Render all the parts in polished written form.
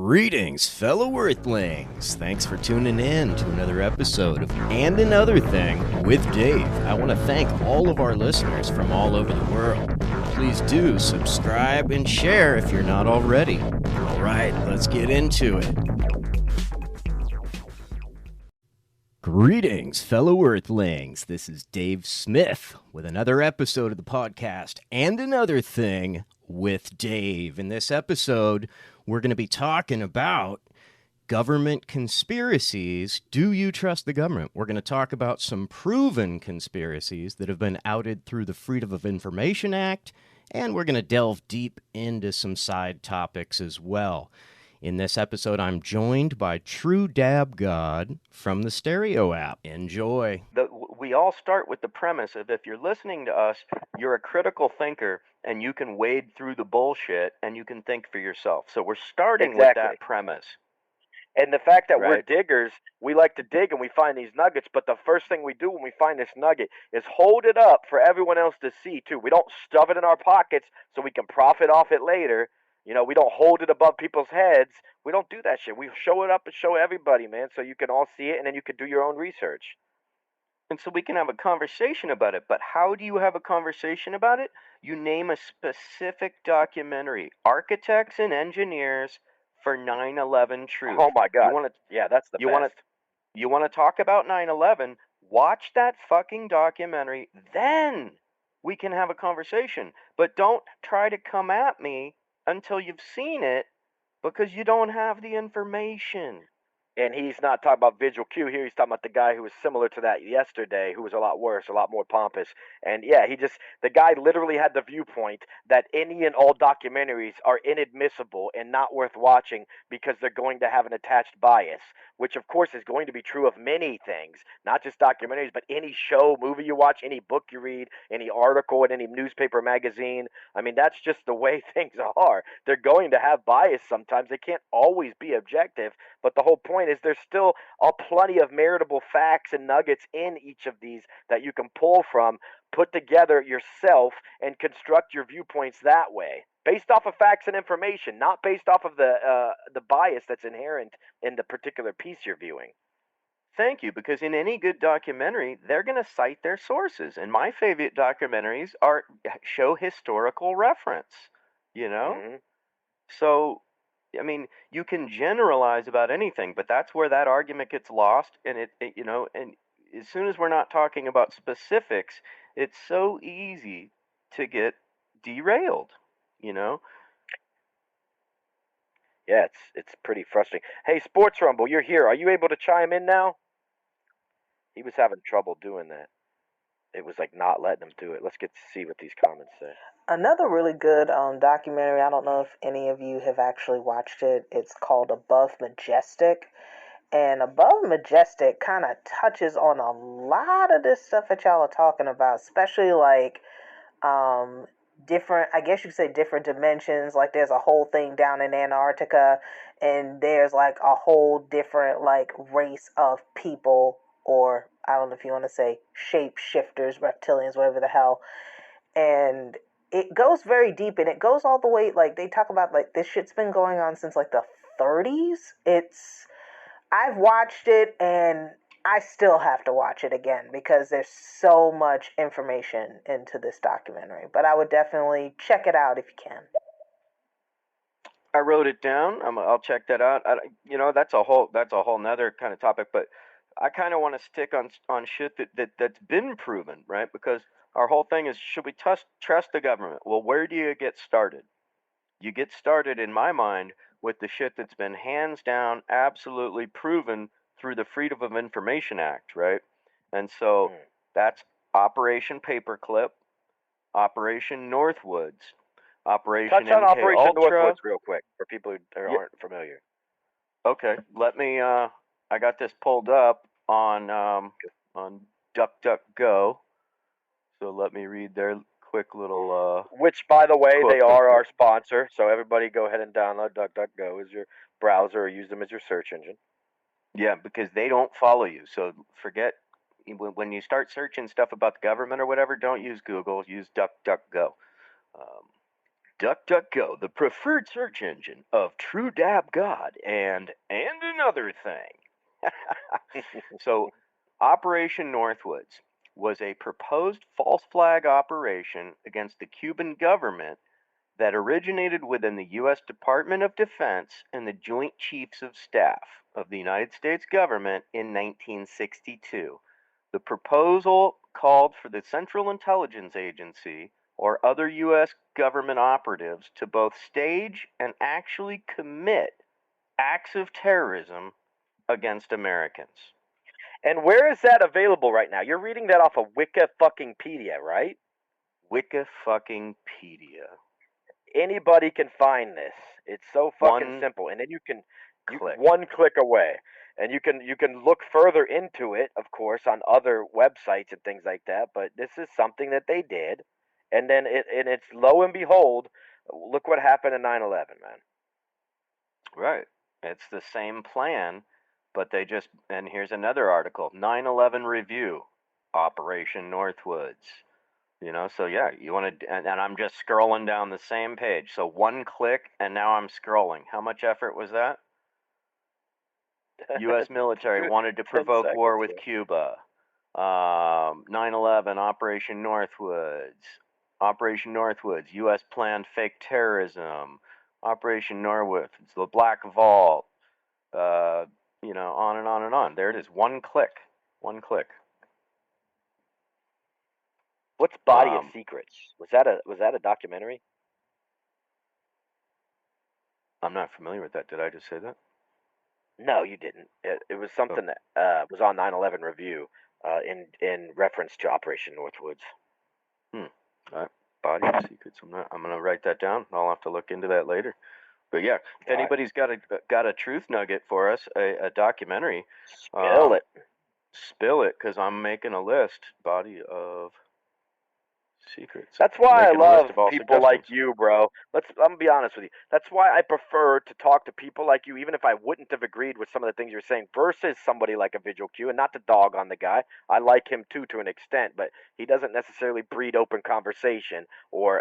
Greetings, fellow Earthlings. Thanks for tuning in to another episode of And Another Thing with Dave. I want to thank all of our listeners from all over the world. Please do subscribe and share if you're not already. All right, let's get into it. Greetings, fellow Earthlings. This is Dave Smith with another episode of the podcast And Another Thing with Dave. In this episode, we're going to be talking about government conspiracies. Do you trust the government? We're going to talk about some proven conspiracies that have been outed through the Freedom of Information Act, and we're going to delve deep into some side topics as well. In this episode, I'm joined by True Dab God from the Stereo app. Enjoy. We all start with the premise of if you're listening to us, you're a critical thinker and you can wade through the bullshit and you can think for yourself. So we're starting with that premise. And the fact that we're diggers, we like to dig and we find these nuggets, but the first thing we do when we find this nugget is hold it up for everyone else to see too. We don't stuff it in our pockets so we can profit off it later. You know, we don't hold it above people's heads. We don't do that shit. We show it up and show everybody, man, so you can all see it and then you can do your own research. And so we can have a conversation about it. But how do you have a conversation about it? You name a specific documentary, Architects and Engineers for 9/11 Truth. Oh my God. That's the best. You want to talk about 9/11? Watch that fucking documentary. Then we can have a conversation. But don't try to come at me until you've seen it, because you don't have the information. And he's not talking about Visual Q here. He's talking about the guy who was similar to that yesterday, who was a lot worse, a lot more pompous. And yeah, the guy literally had the viewpoint that any and all documentaries are inadmissible and not worth watching because they're going to have an attached bias, which of course is going to be true of many things, not just documentaries, but any show, movie you watch, any book you read, any article in any newspaper, magazine. I mean, that's just the way things are. They're going to have bias sometimes. They can't always be objective, but the whole point is there's still plenty of meritable facts and nuggets in each of these that you can pull from, put together yourself, and construct your viewpoints that way, based off of facts and information, not based off of the bias that's inherent in the particular piece you're viewing. Thank you, because in any good documentary, they're going to cite their sources, and my favorite documentaries show historical reference, you know? Mm-hmm. So, I mean, you can generalize about anything, but that's where that argument gets lost, and and as soon as we're not talking about specifics, it's so easy to get derailed, you know? Yeah, it's pretty frustrating. Hey, Sports Rumble, you're here. Are you able to chime in now? He was having trouble doing that. It was like not letting him do it. Let's get to see what these comments say. Another really good documentary, I don't know if any of you have actually watched it. It's called Above Majestic. And Above Majestic kind of touches on a lot of this stuff that y'all are talking about, especially like different, I guess you could say different dimensions. Like there's a whole thing down in Antarctica, and there's like a whole different like race of people, or I don't know if you want to say shapeshifters, reptilians, whatever the hell. And it goes very deep, and it goes all the way, like, they talk about, like, this shit's been going on since, like, the 30s. I've watched it, and I still have to watch it again, because there's so much information into this documentary. But I would definitely check it out if you can. I wrote it down. I'll check that out. That's a whole nother kind of topic, but I kind of want to stick on shit that's been proven, right? Because our whole thing is, should we trust the government? Well, where do you get started? You get started, in my mind, with the shit that's been hands down absolutely proven through the Freedom of Information Act, right? And so that's Operation Paperclip, Operation Northwoods, Operation Touch on MK Operation Ultra. Northwoods real quick for people who aren't familiar. Okay, let me. I got this pulled up on DuckDuckGo. So let me read their quick little... Which, by the way, they are our sponsor. So everybody go ahead and download DuckDuckGo as your browser or use them as your search engine. Yeah, because they don't follow you. So forget, when you start searching stuff about the government or whatever, don't use Google. Use DuckDuckGo. DuckDuckGo, the preferred search engine of True Dab God and another thing. So, Operation Northwoods was a proposed false flag operation against the Cuban government that originated within the U.S. Department of Defense and the Joint Chiefs of Staff of the United States government in 1962. The proposal called for the Central Intelligence Agency or other U.S. government operatives to both stage and actually commit acts of terrorism against Americans. And where is that available right now? You're reading that off of Wikipedia, right? Wikipedia. Anybody can find this. It's so fucking simple, and then you can click. One click away, and you can look further into it, of course, on other websites and things like that. But this is something that they did, and then it's lo and behold, look what happened in 9/11, man. Right. It's the same plan, but they just, and here's another article, 9/11 review, Operation Northwoods. You know, so yeah, you want to, and I'm just scrolling down the same page. So one click, and now I'm scrolling. How much effort was that? U.S. military wanted to provoke war with Cuba. 9/11, Operation Northwoods. Operation Northwoods, U.S. planned fake terrorism. Operation Northwoods, the Black Vault. You know, on and on and on. There it is. One click. One click. What's Body of Secrets? Was that a documentary? I'm not familiar with that. Did I just say that? No, you didn't. It was something that was on 9/11 review in reference to Operation Northwoods. All right. Body of Secrets. I'm gonna write that down. I'll have to look into that later. But yeah, if anybody's got a truth nugget for us, a documentary, spill it, because I'm making a list. Body of Secrets. That's why I love people like you, bro. I'm gonna be honest with you. That's why I prefer to talk to people like you, even if I wouldn't have agreed with some of the things you're saying, versus somebody like a Vigil Q. And not to dog on the guy, I like him too to an extent, but he doesn't necessarily breed open conversation or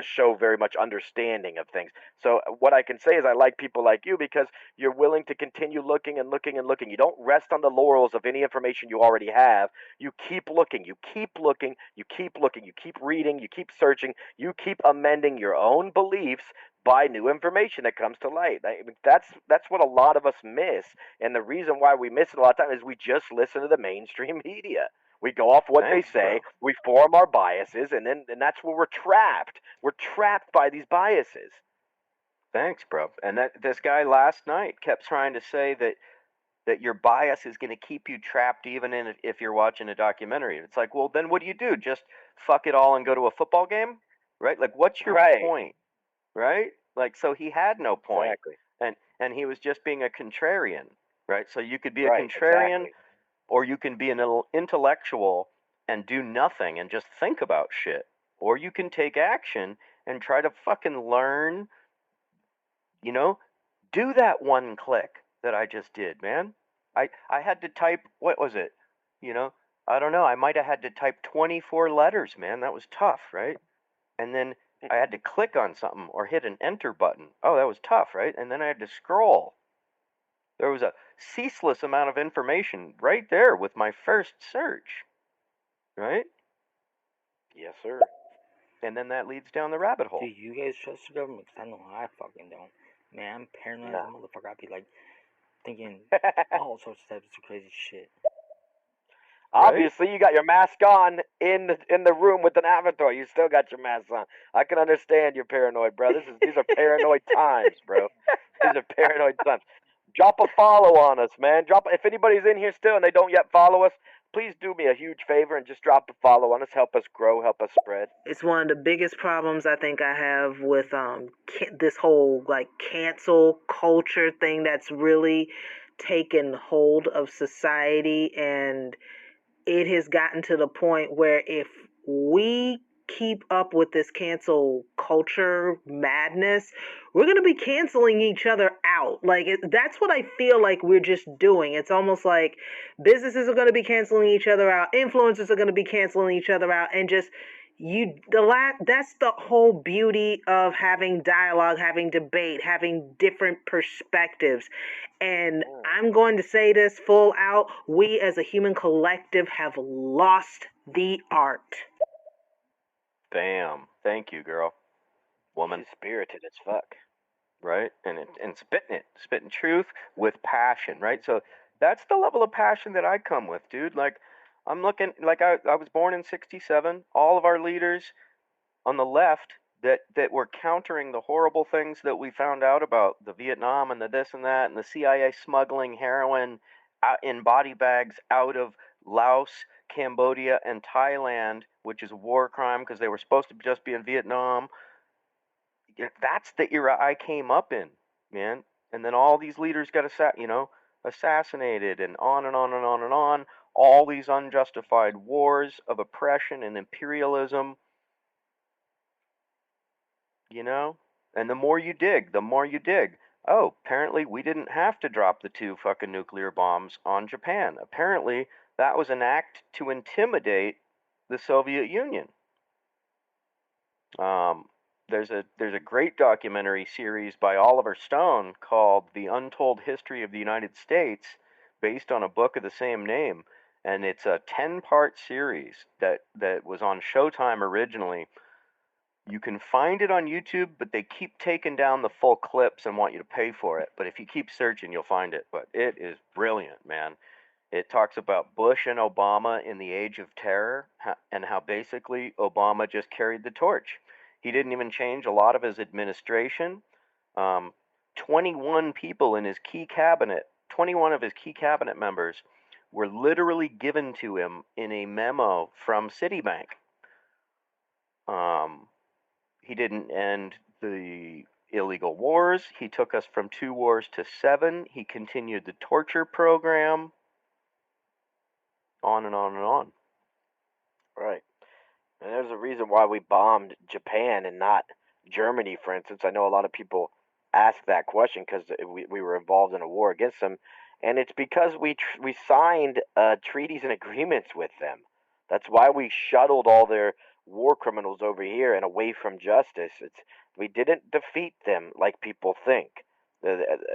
show very much understanding of things. So what I can say is I like people like you because you're willing to continue looking and looking and looking. You don't rest on the laurels of any information you already have. You keep looking. You keep looking. You keep looking. You keep reading, you keep searching, you keep amending your own beliefs by new information that comes to light. That's what a lot of us miss, and the reason why we miss it a lot of times is we just listen to the mainstream media. We go off what they say, we form our biases, and that's where we're trapped. We're trapped by these biases. Thanks, bro. And this guy last night kept trying to say that your bias is going to keep you trapped even if you're watching a documentary. It's like, well, then what do? Just fuck it all and go to a football game? Right? Like, what's your point? Right? Like, so he had no point. Exactly. And he was just being a contrarian, right? So you could be a contrarian, or you can be an intellectual and do nothing and just think about shit. Or you can take action and try to fucking learn, you know, do that one click that I just did, man. I had to type, what was it? You know, I don't know. I might have had to type 24 letters, man. That was tough, right? And then I had to click on something or hit an enter button. Oh, that was tough, right? And then I had to scroll. There was a ceaseless amount of information right there with my first search, right? Yes, sir. And then that leads down the rabbit hole. Do you guys trust the government? Because I know I fucking don't. Man, I'm paranoid as a motherfucker. I'd be like thinking all sorts of types of crazy shit. Obviously, you got your mask on in the room with an avatar. You still got your mask on. I can understand you're paranoid, bro. These are paranoid times, bro. These are paranoid times. Drop a follow on us, man. If anybody's in here still and they don't yet follow us, please do me a huge favor and just drop a follow on us. Help us grow. Help us spread. It's one of the biggest problems I think I have with this whole like cancel culture thing that's really taken hold of society, and it has gotten to the point where if we keep up with this cancel culture madness, we're going to be canceling each other out. Like, that's what I feel like we're just doing. It's almost like businesses are going to be canceling each other out. Influencers are going to be canceling each other out. And just, that's the whole beauty of having dialogue, having debate, having different perspectives. And I'm going to say this full out, we as a human collective have lost the art. Bam. Thank you, girl. Woman. She's spirited as fuck. Right? And spitting truth with passion, right? So that's the level of passion that I come with, dude. Like, I'm looking, like, I was born in 67. All of our leaders on the left that were countering the horrible things that we found out about the Vietnam and the this and that and the CIA smuggling heroin out in body bags out of Laos, Cambodia, and Thailand, which is a war crime because they were supposed to just be in Vietnam. That's the era I came up in, man. And then all these leaders got assassinated, and on and on and on and on. All these unjustified wars of oppression and imperialism, And the more you dig, the more you dig. Oh, apparently we didn't have to drop the 2 fucking nuclear bombs on Japan. Apparently that was an act to intimidate the Soviet Union. There's a great documentary series by Oliver Stone called The Untold History of the United States, based on a book of the same name, and it's a 10-part series that was on Showtime originally. You can find it on YouTube, but they keep taking down the full clips and want you to pay for it. But if you keep searching, you'll find it. But it is brilliant, man. It talks about Bush and Obama in the age of terror and how basically Obama just carried the torch. He didn't even change a lot of his administration. 21 people in his key cabinet, 21 of his key cabinet members were literally given to him in a memo from Citibank. He didn't end the illegal wars. He took us from 2 wars to 7. He continued the torture program. On and on and on. Right. And there's a reason why we bombed Japan and not Germany, for instance. I know a lot of people ask that question because we were involved in a war against them. And it's because we signed treaties and agreements with them. That's why we shuttled all their war criminals over here and away from justice. We didn't defeat them like people think.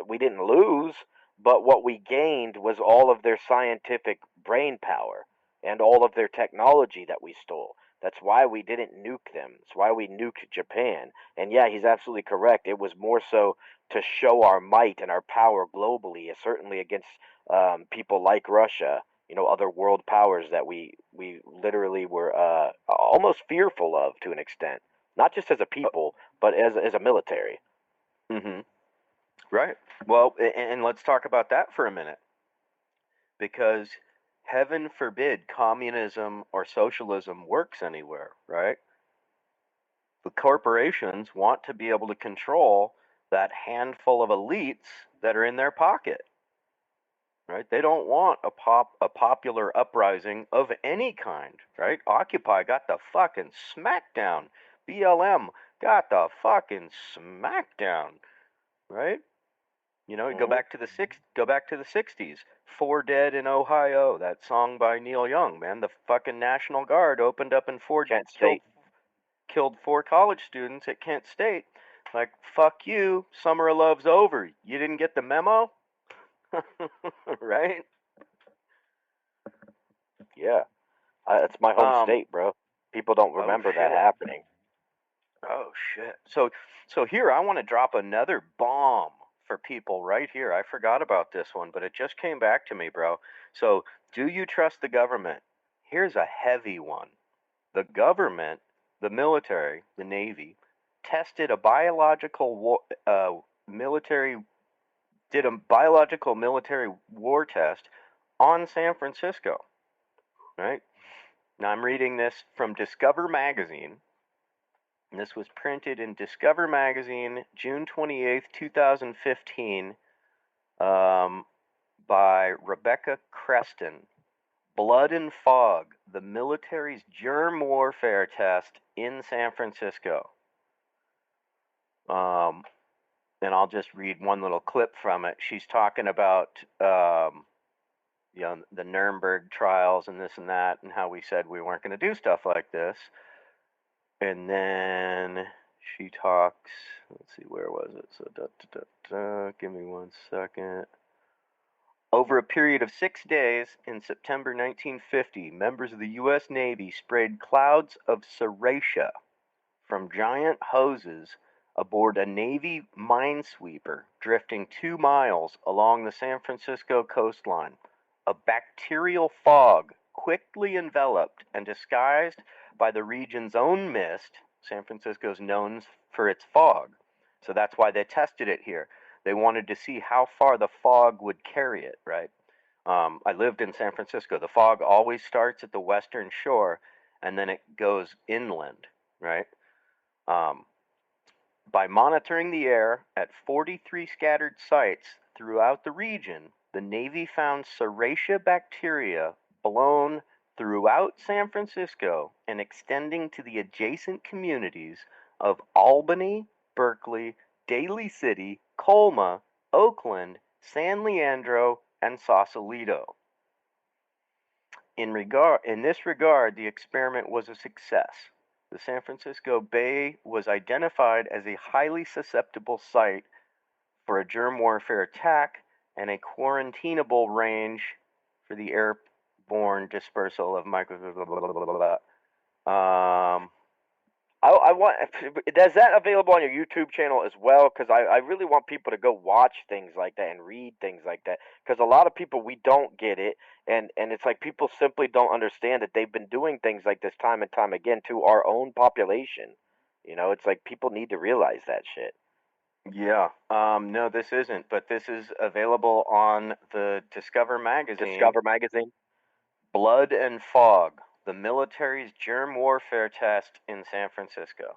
We didn't lose, but what we gained was all of their scientific brain power and all of their technology that we stole. That's why we didn't nuke them. That's why we nuked Japan. And yeah, he's absolutely correct. It was more so to show our might and our power globally, certainly against people like Russia, other world powers that we literally were almost fearful of to an extent, not just as a people, but as a military. Mm-hmm. Right. Well, and let's talk about that for a minute, because heaven forbid communism or socialism works anywhere, right? The corporations want to be able to control that handful of elites that are in their pocket. Right? They don't want a popular uprising of any kind, right? Occupy got the fucking smackdown. BLM got the fucking smackdown, right? Go back to the 60s. 4 Dead in Ohio, that song by Neil Young, man. The fucking National Guard opened up in Kent State. Killed 4 college students at Kent State. Like, fuck you, summer of love's over. You didn't get the memo? Right? Yeah. It's my home state, bro. People don't remember that happening. Oh, shit. So here, I want to drop another bomb for people right here. I forgot about this one, but it just came back to me, bro. So, do you trust the government? Here's a heavy one. The government, the military, the Navy, tested a biological military war test on San Francisco. Right? Now I'm reading this from Discover Magazine. And this was printed in Discover Magazine, June 28th, 2015, by Rebecca Creston. Blood and Fog, the military's germ warfare test in San Francisco. And I'll just read one little clip from it. She's talking about the Nuremberg trials and this and that, and how we said we weren't going to do stuff like this. And then she talks, let's see, where was it? So, give me 1 second. Over a period of 6 days in September 1950, members of the U.S. Navy sprayed clouds of sriracha from giant hoses aboard a Navy minesweeper drifting 2 miles along the San Francisco coastline. A bacterial fog quickly enveloped and disguised by the region's own mist. San Francisco's known for its fog, so that's why they tested it here. They wanted to see how far the fog would carry it, right? I lived in San Francisco. The fog always starts at the western shore and then it goes inland, right? By monitoring the air at 43 scattered sites throughout the region, the Navy found sriracha bacteria blown throughout San Francisco and extending to the adjacent communities of Albany, Berkeley, Daly City, Colma, Oakland, San Leandro, and Sausalito. In this regard, the experiment was a success. The San Francisco Bay was identified as a highly susceptible site for a germ warfare attack and a quarantinable range for the airborne dispersal of I want. Is that available on your YouTube channel as well? Because I really want people to go watch things like that and read things like that. Because a lot of people, we don't get it, and it's like people simply don't understand that they've been doing things like this time and time again to our own population. You know, it's like people need to realize that shit. Yeah. No, this isn't, but this is available on the Discover magazine. Discover magazine. Blood and Fog, the military's germ warfare test in San Francisco.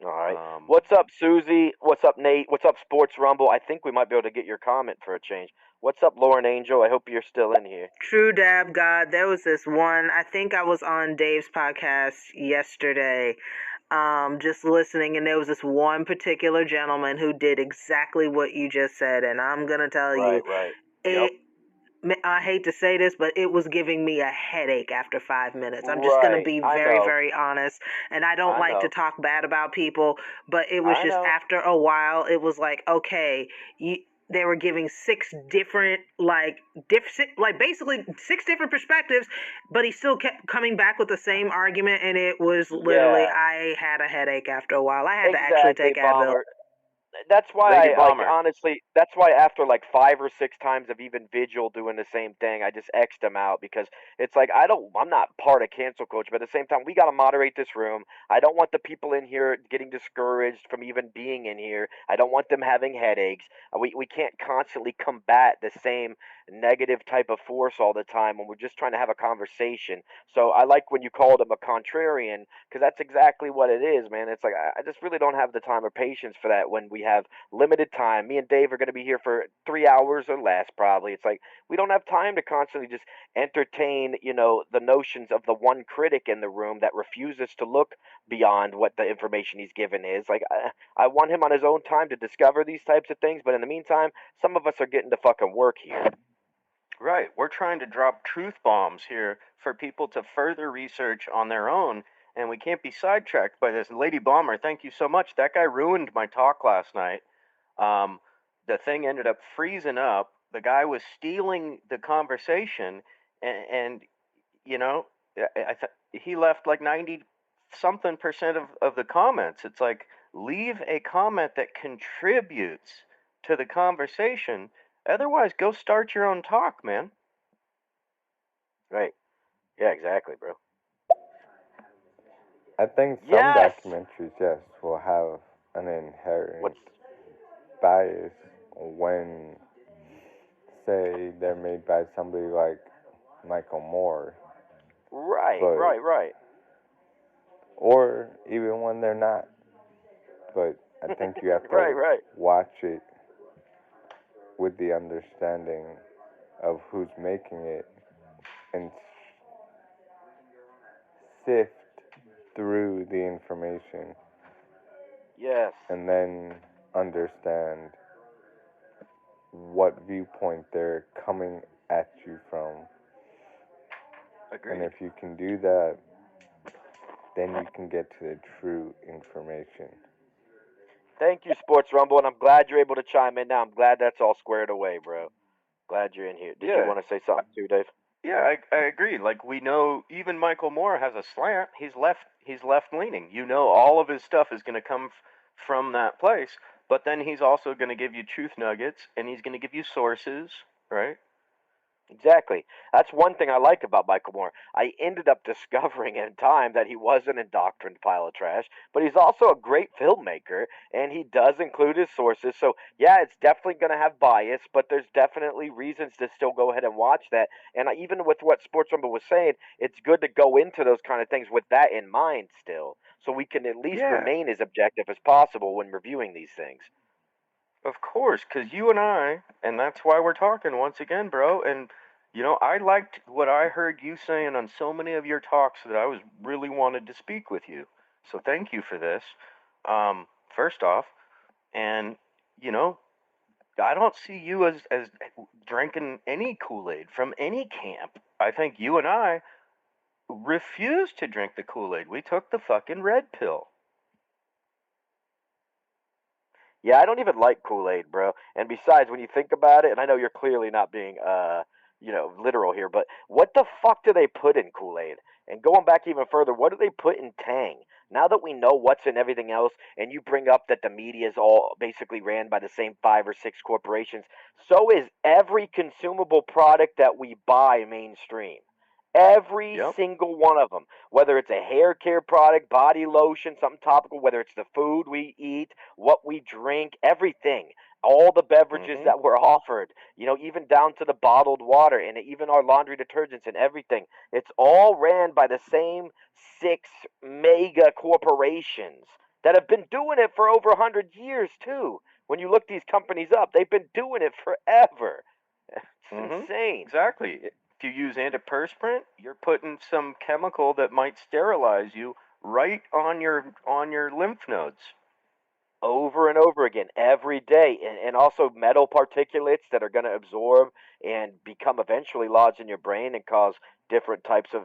All right. What's up, Susie? What's up, Nate? What's up, Sports Rumble? I think we might be able to get your comment for a change. What's up, Lauren Angel? I hope you're still in here. True Dab God. There was this one, I think I was on Dave's podcast yesterday, just listening, and there was this one particular gentleman who did exactly what you just said, and I'm going to tell you. Right. Yep. I hate to say this, but it was giving me a headache after 5 minutes. I'm just going to be very, very honest. And I don't like to talk bad about people, but it was just after a while, it was like, okay, they were giving 6 different, basically 6 different perspectives, but he still kept coming back with the same argument. And it was literally, I had a headache after a while. I had to actually take Advil. That's why that's why after like 5 or 6 times of even Vigil doing the same thing, I just X'd him out because it's like I'm not part of cancel coach, but at the same time we got to moderate this room. I don't want the people in here getting discouraged from even being in here. I don't want them having headaches. We can't constantly combat the same negative type of force all the time when we're just trying to have a conversation. So I like when you called him a contrarian because that's exactly what it is, man. It's like I just really don't have the time or patience for that when we have limited time. Me and Dave are going to be here for 3 hours or less, probably. It's like we don't have time to constantly just entertain, the notions of the one critic in the room that refuses to look beyond what the information he's given is. Like, I want him on his own time to discover these types of things, but in the meantime, some of us are getting to fucking work here. Right. We're trying to drop truth bombs here for people to further research on their own, and we can't be sidetracked by this. Lady Bomber, thank you so much. That guy ruined my talk last night. The thing ended up freezing up. The guy was stealing the conversation, and he left like 90-something% of the comments. It's like, leave a comment that contributes to the conversation. Otherwise, go start your own talk, man. Right. Yeah, exactly, bro. I think some documentaries, yes, will have an inherent bias when, say, they're made by somebody like Michael Moore. Right. Or even when they're not. But I think you have to watch it with the understanding of who's making it and sift through the information. Yes. And then understand what viewpoint they're coming at you from. Agreed. And if you can do that, then you can get to the true information. Thank you, Sports Rumble, and I'm glad you're able to chime in now. I'm glad that's all squared away, bro. Glad you're in here. Did you want to say something too, Dave? Yeah, I agree. Like, we know even Michael Moore has a slant. He's left leaning. You know, all of his stuff is going to come from that place. But then he's also going to give you truth nuggets, and he's going to give you sources, right? Exactly. That's one thing I like about Michael Moore. I ended up discovering in time that he was an indoctrined pile of trash, but he's also a great filmmaker, and he does include his sources. So, yeah, it's definitely going to have bias, but there's definitely reasons to still go ahead and watch that. And even with what Sports Rumble was saying, it's good to go into those kind of things with that in mind still, so we can at least remain as objective as possible when reviewing these things. Of course, because you and that's why we're talking once again, bro. And, you know, I liked what I heard you saying on so many of your talks that I was really wanted to speak with you. So thank you for this. First off, and, you know, I don't see you as drinking any Kool-Aid from any camp. I think you and I refused to drink the Kool-Aid. We took the fucking red pill. Yeah, I don't even like Kool-Aid, bro. And besides, when you think about it, and I know you're clearly not being, literal here, but what the fuck do they put in Kool-Aid? And going back even further, what do they put in Tang? Now that we know what's in everything else, and you bring up that the media is all basically ran by the same 5 or 6 corporations, so is every consumable product that we buy mainstream. Every single one of them, whether it's a hair care product, body lotion, something topical, whether it's the food we eat, what we drink, everything, all the beverages that were offered, even down to the bottled water and even our laundry detergents and everything. It's all ran by the same 6 mega corporations that have been doing it for over 100 years, too. When you look these companies up, they've been doing it forever. It's insane. Exactly. If you use antiperspirant, you're putting some chemical that might sterilize you right on your lymph nodes. Over and over again, every day. And also metal particulates that are going to absorb and become eventually lodged in your brain and cause different types of,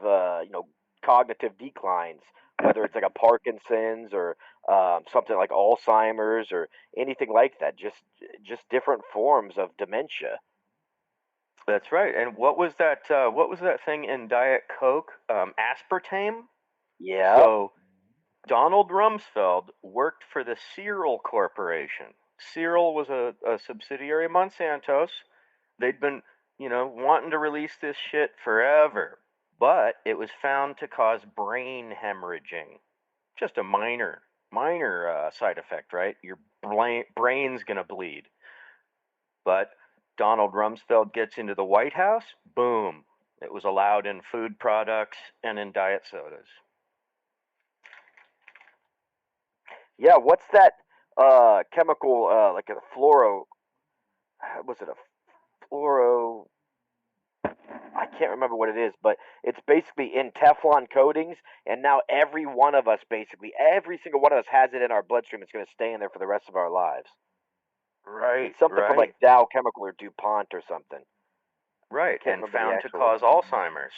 cognitive declines, whether it's like a Parkinson's or something like Alzheimer's or anything like that. Just different forms of dementia. That's right. And what was that thing in Diet Coke? Aspartame? Yeah. So Donald Rumsfeld worked for the Cereal Corporation. Cereal was a subsidiary of Monsanto's. They'd been, wanting to release this shit forever, but it was found to cause brain hemorrhaging. Just a minor side effect, right? Your brain's gonna bleed. But Donald Rumsfeld gets into the White House, boom, it was allowed in food products and in diet sodas. Yeah, what's that chemical, like a fluoro, was it a fluoro, I can't remember what it is, but it's basically in Teflon coatings, and now every one of us, basically, every single one of us has it in our bloodstream. It's going to stay in there for the rest of our lives. Right. It's something from like Dow Chemical or DuPont or something. Right, and found to cause Alzheimer's.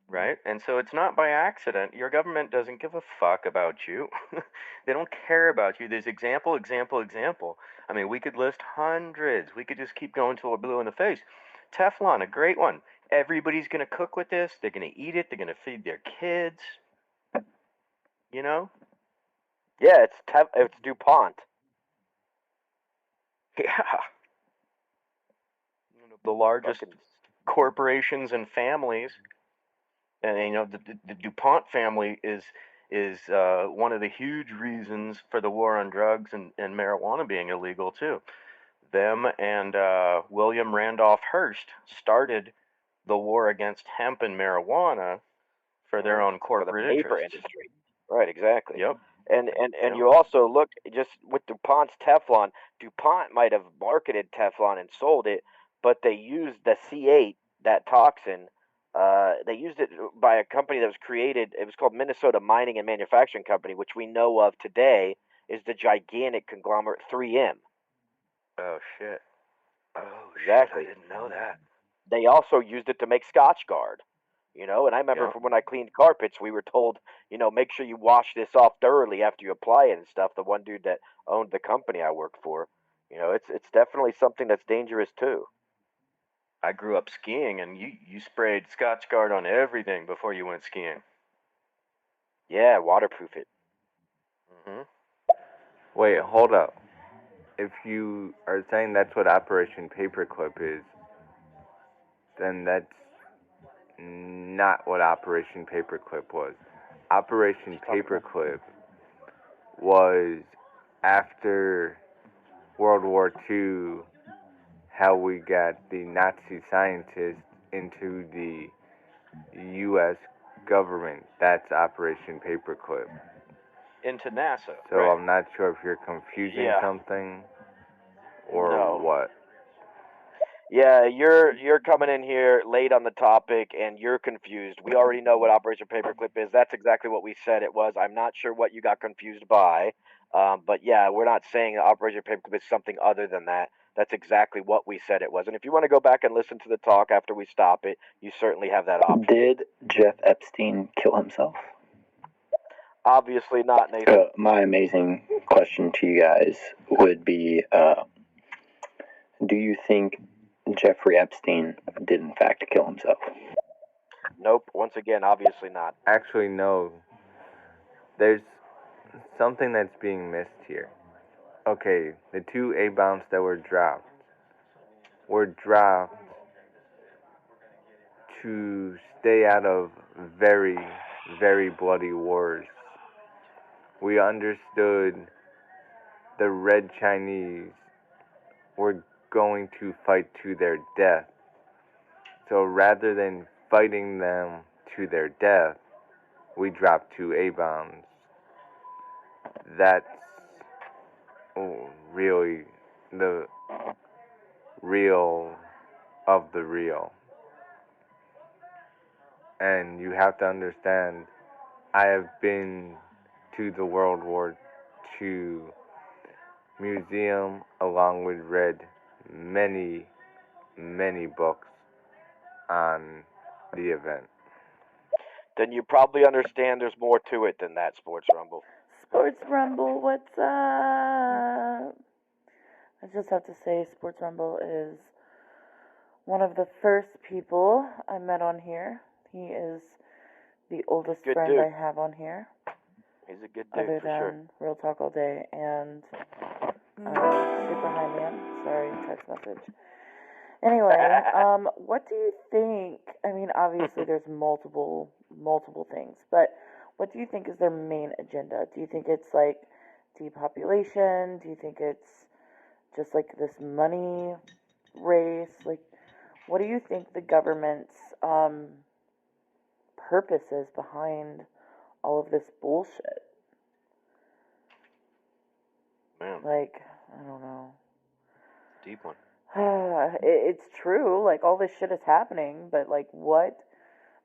Right? And so it's not by accident. Your government doesn't give a fuck about you. They don't care about you. There's example. I mean, we could list hundreds. We could just keep going till we're blue in the face. Teflon, a great one. Everybody's going to cook with this. They're going to eat it. They're going to feed their kids. You know? Yeah, it's DuPont. Yeah. One of the largest corporations and families. And the DuPont family is one of the huge reasons for the war on drugs and marijuana being illegal too. Them and William Randolph Hearst started the war against hemp and marijuana for their own corporate interests. Industry. Right, exactly. Yep. And you also look just with DuPont's Teflon. DuPont might have marketed Teflon and sold it, but they used the C8, that toxin. They used it by a company that was created. It was called Minnesota Mining and Manufacturing Company, which we know of today is the gigantic conglomerate 3M. Oh shit! Oh exactly. Shit, I didn't know that. They also used it to make Scotch Guard. You know, and I remember from when I cleaned carpets, we were told, make sure you wash this off thoroughly after you apply it and stuff. The one dude that owned the company I worked for, it's definitely something that's dangerous too. I grew up skiing, and you sprayed Scotch Guard on everything before you went skiing. Yeah, waterproof it. Wait, hold up. If you are saying that's what Operation Paperclip is, then that's not what Operation Paperclip was. Operation Paperclip was after World War II, how we got the Nazi scientists into the U.S. government. That's Operation Paperclip. Into NASA. So right. I'm not sure if you're confusing something or what. Yeah, you're coming in here late on the topic and you're confused. We already know what Operation Paperclip is. That's exactly what we said it was. I'm not sure what you got confused by. But yeah, we're not saying that Operation Paperclip is something other than that. That's exactly what we said it was. And if you want to go back and listen to the talk after we stop it, you certainly have that option. Did Jeff Epstein kill himself? Obviously not, Nathan. My amazing question to you guys would be, do you think Jeffrey Epstein did in fact kill himself? Nope. Once again, obviously not. Actually, no. There's something that's being missed here. Okay, the 2 A-bombs that were dropped to stay out of very, very bloody wars. We understood the Red Chinese were going to fight to their death. So rather than fighting them to their death, we dropped 2 A-bombs. That's really the real of the real. And you have to understand, I have been to the World War II museum along with read many, many books on the event. Then you probably understand there's more to it than that, Sports Rumble. Sports Rumble, what's up? I just have to say, Sports Rumble is one of the first people I met on here. He is the oldest friend dude. I have on here. He's a good dude, other for than sure. Real Talk All Day and Super High Man. Sorry, text message. Anyway, what do you think? I mean, obviously there's multiple things, but what do you think is their main agenda? Do you think it's like depopulation? Do you think it's just like this money race? Like, what do you think the government's purpose is behind all of this bullshit? Man. Like, I don't know. Deep one. It's true, like all this shit is happening, but like what?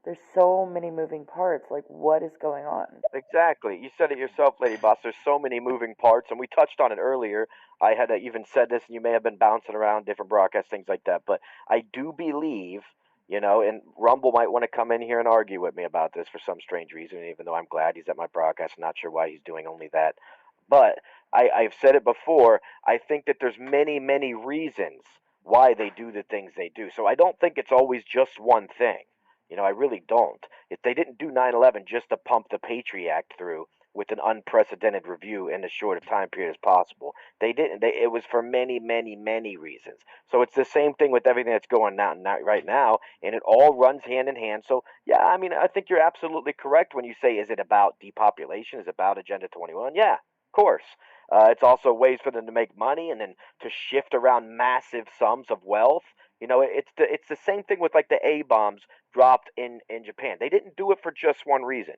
There's so many moving parts. Like, what is going on? Exactly. You said it yourself, Lady Boss. There's so many moving parts, and we touched on it earlier. I had even said this, and you may have been bouncing around different broadcasts, things like that. But I do believe, and Rumble might want to come in here and argue with me about this for some strange reason, even though I'm glad he's at my broadcast. I'm not sure why he's doing only that. But I've said it before. I think that there's many, many reasons why they do the things they do. So I don't think it's always just one thing. I really don't. If they didn't do 9/11 just to pump the Patriot Act through with an unprecedented review in as short a time period as possible, they didn't. It was for many, many, many reasons. So it's the same thing with everything that's going on right now, and it all runs hand in hand. So yeah, I mean, I think you're absolutely correct when you say, is it about depopulation? Is it about Agenda 21? Yeah, of course. It's also ways for them to make money and then to shift around massive sums of wealth. It's the same thing with like the A bombs dropped in Japan. They didn't do it for just one reason.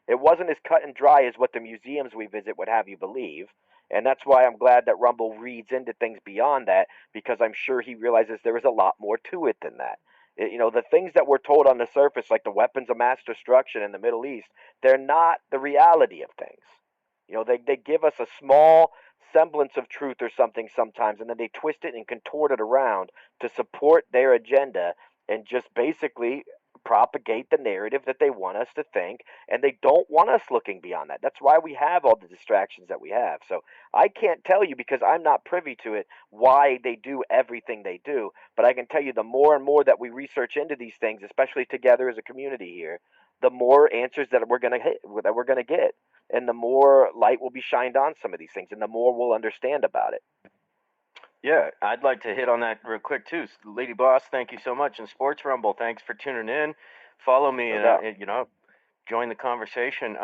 It wasn't as cut and dry as what the museums we visit would have you believe. And that's why I'm glad that Rumble reads into things beyond that, because I'm sure he realizes there is a lot more to it than that. The things that we're told on the surface, like the weapons of mass destruction in the Middle East, they're not the reality of things. They give us a small semblance of truth or something sometimes, and then they twist it and contort it around to support their agenda and just basically propagate the narrative that they want us to think, and they don't want us looking beyond that. That's why we have all the distractions that we have. So I can't tell you, because I'm not privy to it, why they do everything they do, but I can tell you the more and more that we research into these things, especially together as a community here, the more answers that we're going to get, and the more light will be shined on some of these things, and the more we'll understand about it. Yeah, I'd like to hit on that real quick too. Lady Boss, thank you so much. And Sports Rumble, thanks for tuning in. Follow me and join the conversation.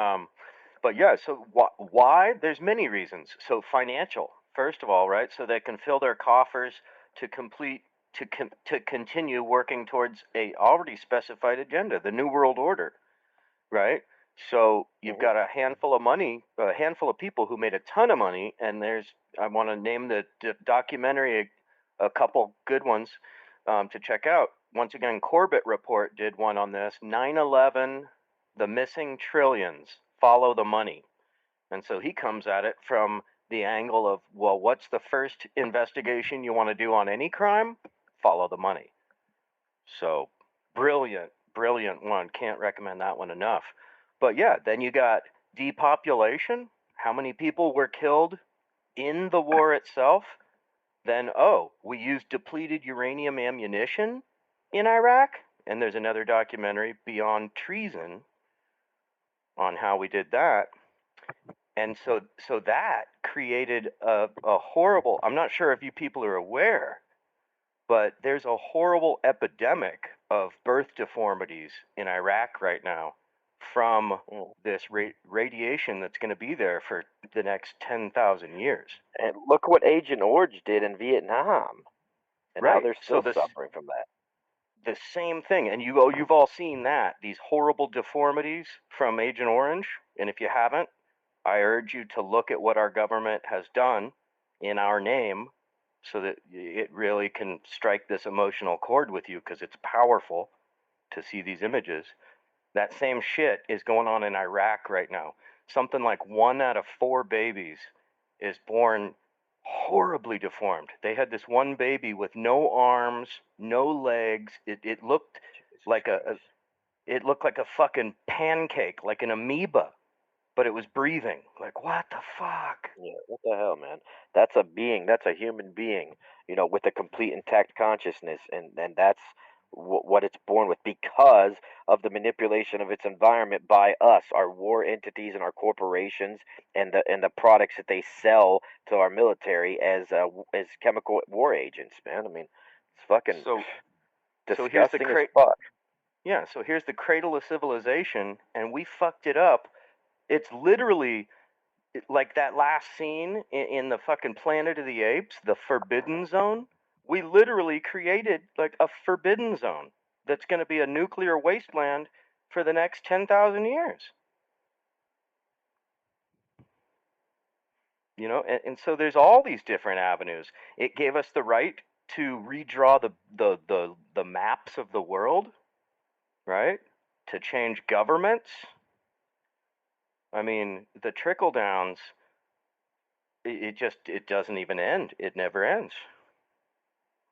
But yeah, so why? There's many reasons. So financial, first of all, right? So they can fill their coffers to continue working towards a already specified agenda, the New World Order, right? So you've got a handful of people who made a ton of money, and I want to name the documentary, a couple good ones to check out. Once again, Corbett Report did one on this, 9/11, the missing trillions, follow the money. And so he comes at it from the angle of, well, what's the first investigation you want to do on any crime? Follow the money. So brilliant one. Can't recommend that one enough. But yeah, then you got depopulation. How many people were killed in the war itself? Then, we used depleted uranium ammunition in Iraq. And there's another documentary, Beyond Treason, on how we did that. And so that created a horrible, I'm not sure if you people are aware, but there's a horrible epidemic of birth deformities in Iraq right now from this radiation that's going to be there for the next 10,000 years. And look what Agent Orange did in Vietnam, and now they're still suffering from that. The same thing, and you've all seen that, these horrible deformities from Agent Orange. And if you haven't, I urge you to look at what our government has done in our name, so that it really can strike this emotional chord with you, because it's powerful to see these images. That same shit is going on in Iraq right now. Something like 1 out of 4 babies is born horribly deformed. They had this one baby with no arms, no legs. It looked like a fucking pancake, like an amoeba, but it was breathing. Like, what the fuck? Yeah, what the hell, man? That's a being. That's a human being, with a complete intact consciousness, and that's what it's born with, because of the manipulation of its environment by us, our war entities, and our corporations, and the products that they sell to our military as chemical war agents, man. I mean, it's fucking disgusting as fuck. Yeah, so here's the cradle of civilization, and we fucked it up. It's literally like that last scene in the fucking Planet of the Apes, the Forbidden Zone. We literally created like a forbidden zone that's going to be a nuclear wasteland for the next 10,000 years. And so there's all these different avenues. It gave us the right to redraw the maps of the world, right? To change governments. I mean, the trickle downs, it doesn't even end. It never ends.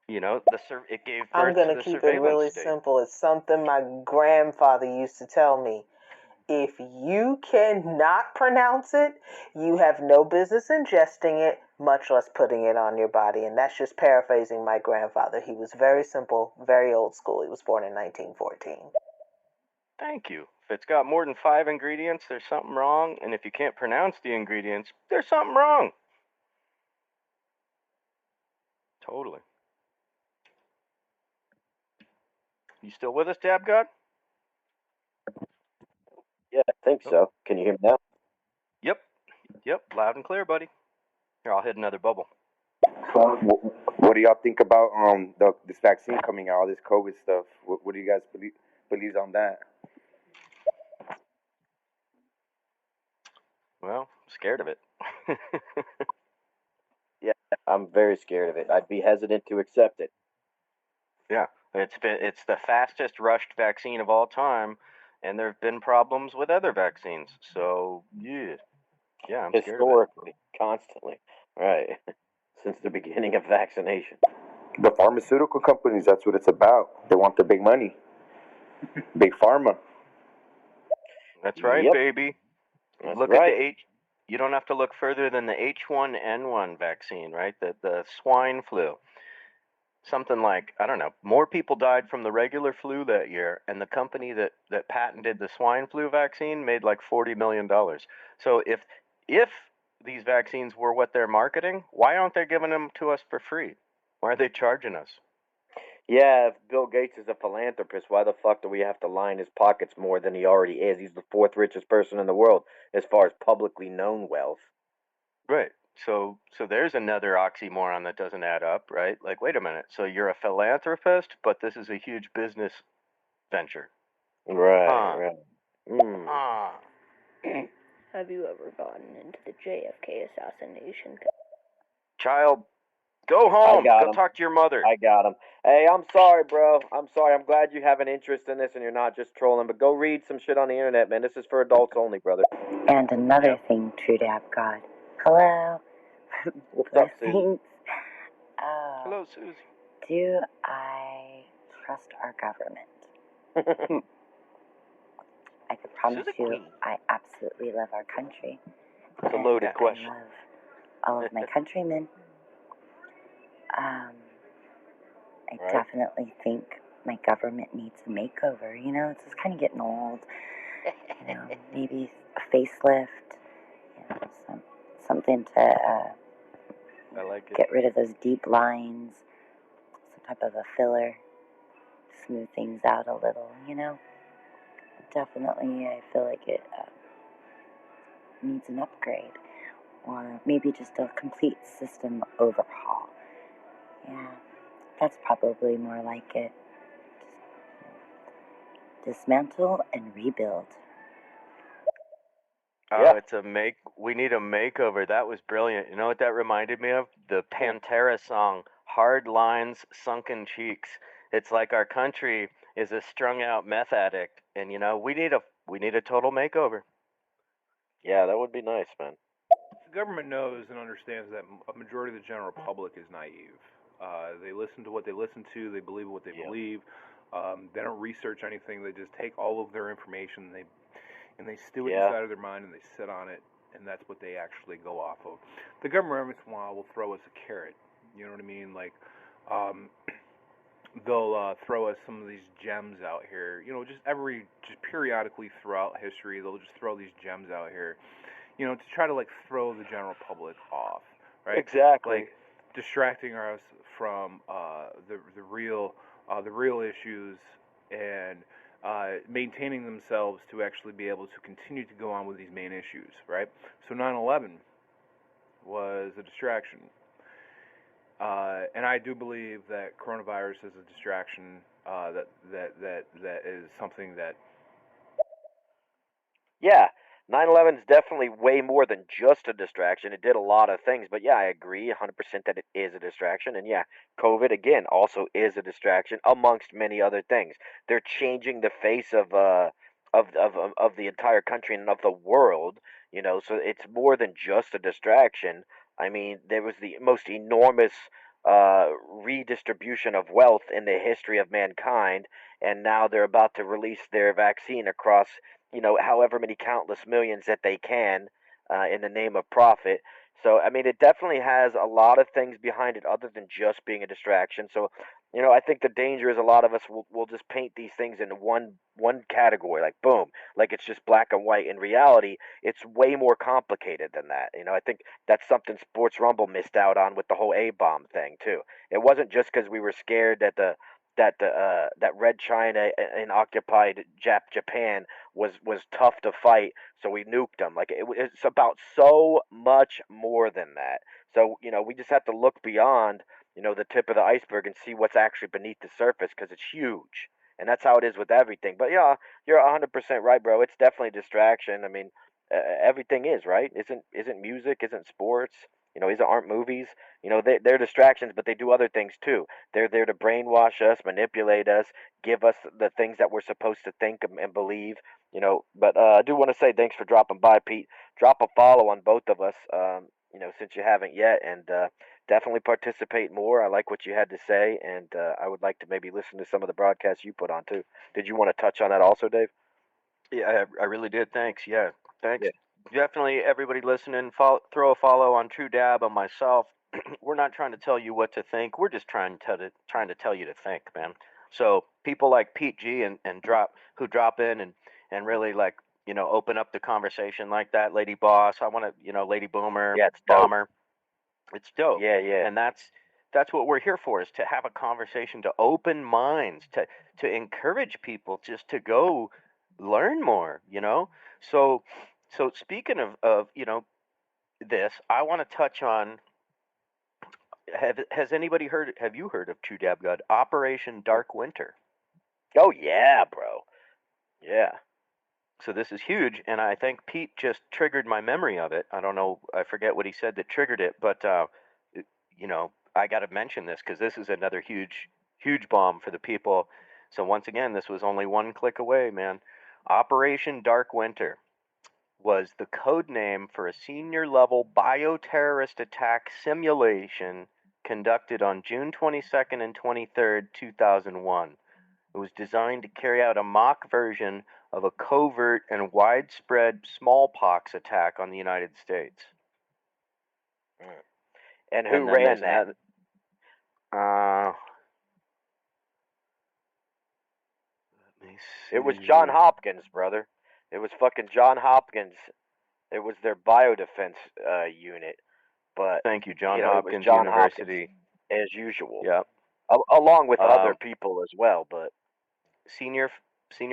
It gave birth I'm going to to keep it really simple. It's something my grandfather used to tell me. If you cannot pronounce it, you have no business ingesting it, much less putting it on your body. And that's just paraphrasing my grandfather. He was very simple, very old school. He was born in 1914. Thank you. If it's got more than 5 ingredients, there's something wrong. And if you can't pronounce the ingredients, there's something wrong. Totally. You still with us, Dab God? Yeah, I think so. Can you hear me now? Yep, loud and clear, buddy. Here, I'll hit another bubble. What do y'all think about this vaccine coming out, all this COVID stuff? What do you guys believe on that? Well, I'm scared of it. Yeah, I'm very scared of it. I'd be hesitant to accept it. Yeah, it's the fastest rushed vaccine of all time, and there have been problems with other vaccines. So I'm scared of it. Historically, constantly, right, since the beginning of vaccination. The pharmaceutical companies, that's what it's about. They want the big money. Big Pharma. That's right, Yep. baby. That's Look right. at the You don't have to look further than the H1N1 vaccine, right? The swine flu. Something like, I don't know, more people died from the regular flu that year, and the company that patented the swine flu vaccine made like $40 million. So if these vaccines were what they're marketing, why aren't they giving them to us for free? Why are they charging us? Yeah, if Bill Gates is a philanthropist, why the fuck do we have to line his pockets more than he already is? He's the fourth richest person in the world as far as publicly known wealth. Right. So there's another oxymoron that doesn't add up, right? Like, wait a minute. So you're a philanthropist, but this is a huge business venture. Right. Have you ever gotten into the JFK assassination? Child, go home. Go talk to your mother. I got him. Hey, I'm sorry, bro. I'm sorry. I'm glad you have an interest in this and you're not just trolling. But go read some shit on the internet, man. This is for adults only, brother. And another thing, True Dab God. Hello. What's up, Susie? Hello, Susie. Do I trust our government? I could promise you I absolutely love our country. It's a loaded question. I love all of my countrymen. I definitely think my government needs a makeover. You know, it's just kind of getting old. You know, maybe a facelift. You know, something to I like it. Get rid of those deep lines. Some type of a filler. Smooth things out a little, you know. Definitely, I feel like it needs an upgrade. Or maybe just a complete system overhaul. Yeah, that's probably more like it. Just dismantle and rebuild. Oh, we need a makeover. That was brilliant. You know what that reminded me of? The Pantera song, Hard Lines, Sunken Cheeks. It's like our country is a strung out meth addict, and you know, we need a total makeover. Yeah, that would be nice, man. The government knows and understands that a majority of the general public is naive. They listen to what they listen to. They believe what they believe. They don't research anything. They just take all of their information. They stew it inside of their mind and they sit on it, and that's what they actually go off of. The government every once in a while will throw us a carrot. You know what I mean? Like, they'll throw us some of these gems out here. You know, just periodically throughout history, they'll just throw these gems out here. You know, to try to like throw the general public off, right? Exactly. Like distracting us from the real issues and maintaining themselves to actually be able to continue to go on with these main issues, right? So 9/11 was a distraction, and I do believe that coronavirus is a distraction. That is something that. Yeah, 9/11 is definitely way more than just a distraction. It did a lot of things, but yeah, I agree 100% that it is a distraction. And yeah, COVID again also is a distraction amongst many other things. They're changing the face of the entire country and of the world, you know, so it's more than just a distraction. I mean, there was the most enormous redistribution of wealth in the history of mankind, and now they're about to release their vaccine across, you know, however many countless millions that they can in the name of profit. So, I mean, it definitely has a lot of things behind it other than just being a distraction. So, you know, I think the danger is a lot of us will just paint these things in one category, like boom, like it's just black and white. In reality, it's way more complicated than that. You know, I think that's something Sports Rumble missed out on with the whole A-bomb thing too. It wasn't just because we were scared that that Red China and occupied Japan was tough to fight, so we nuked them. Like it's about so much more than that. So you know, we just have to look beyond, you know, the tip of the iceberg and see what's actually beneath the surface because it's huge, and that's how it is with everything. But yeah, you're 100% right, bro. It's definitely a distraction. I mean, everything is right. Isn't music? Isn't sports? You know, aren't movies? You know, they're distractions, but they do other things too. They're there to brainwash us, manipulate us, give us the things that we're supposed to think and believe. You know, but I do want to say thanks for dropping by, Pete. Drop a follow on both of us. You know, since you haven't yet, and definitely participate more. I like what you had to say, and I would like to maybe listen to some of the broadcasts you put on too. Did you want to touch on that also, Dave? Yeah, I really did. Thanks. Yeah, thanks. Yeah. Definitely, everybody listening, throw a follow on True Dab on myself. We're not trying to tell you what to think. We're just trying to tell you to think, man. So people like Pete G and who drop in and really like open up the conversation like that. Lady Boss, I want to Lady Boomer, Yeah, it's Bomber. It's dope. Yeah, yeah. And that's what we're here for, is to have a conversation, to open minds, to encourage people just to go learn more, So speaking of this, I want to touch on, have you heard of True Dab God, Operation Dark Winter? Oh yeah, bro. Yeah. So this is huge, and I think Pete just triggered my memory of it. I don't know, I forget what he said that triggered it, but I got to mention this because this is another huge bomb for the people. So once again, this was only one click away, man. Operation Dark Winter was the code name for a senior level bioterrorist attack simulation conducted on June 22nd and 23rd, 2001. It was designed to carry out a mock version of a covert and widespread smallpox attack on the United States. And who ran that? Let me see. It was John Hopkins, brother. It was fucking John Hopkins. It was their biodefense unit. But thank you, John Hopkins University, as usual. Yeah. Along with other people as well, but senior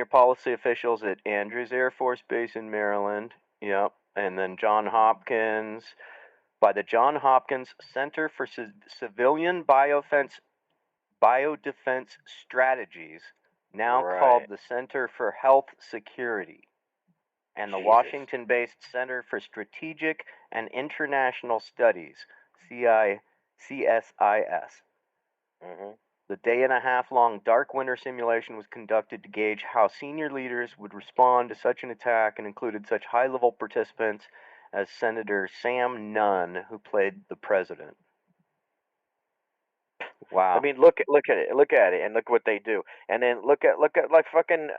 policy officials at Andrews Air Force Base in Maryland. Yep. And then John Hopkins, by the John Hopkins Center for Civilian Biodefense Strategies, now called the Center for Health Security, and the Washington-based Center for Strategic and International Studies, CSIS. The day-and-a-half-long Dark Winter simulation was conducted to gauge how senior leaders would respond to such an attack, and included such high-level participants as Senator Sam Nunn, who played the president. Wow. I mean, look at it, and look what they do, and then look at like fucking.